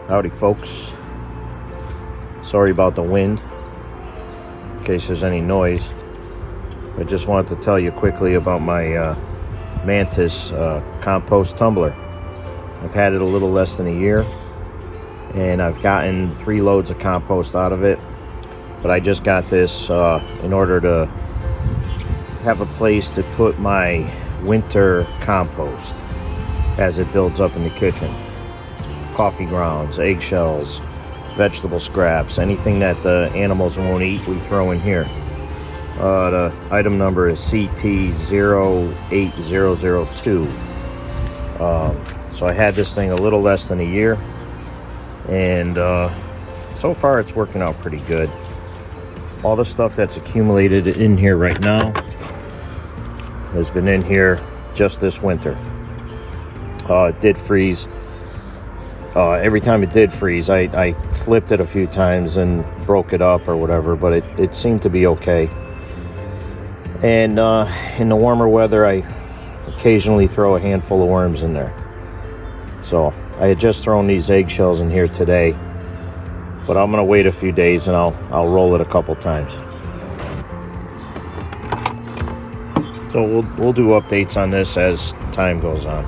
Howdy folks, sorry about the wind in case there's any noise. I just wanted to tell you quickly about my Mantis Compost Tumbler. I've had it a little less than a year and I've gotten 3 loads of compost out of it, but I just got this in order to have a place to put my winter compost as it builds up in the kitchen. Coffee grounds, eggshells, vegetable scraps, anything that the animals won't eat, we throw in here. The item number is CT08002. So I had this thing a little less than a year, and so far it's working out pretty good. All the stuff that's accumulated in here right now has been in here just this winter. It did freeze. Every time it did freeze, I flipped it a few times and broke it up or whatever, but it seemed to be okay. And in the warmer weather, I occasionally throw a handful of worms in there. So I had just thrown these eggshells in here today, but I'm gonna wait a few days and I'll roll it a couple times. So we'll do updates on this as time goes on.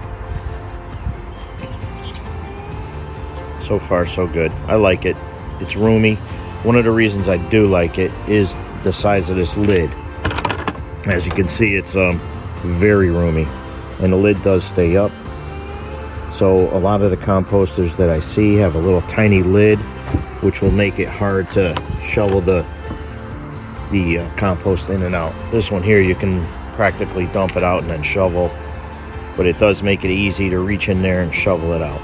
So far so good. I like it. It's roomy. One of the reasons I do like it is the size of this lid. As you can see, it's very roomy, and the lid does stay up. So a lot of the composters that I see have a little tiny lid, which will make it hard to shovel the compost in and out. This one here, you can practically dump it out and then shovel, but it does make it easy to reach in there and shovel it out.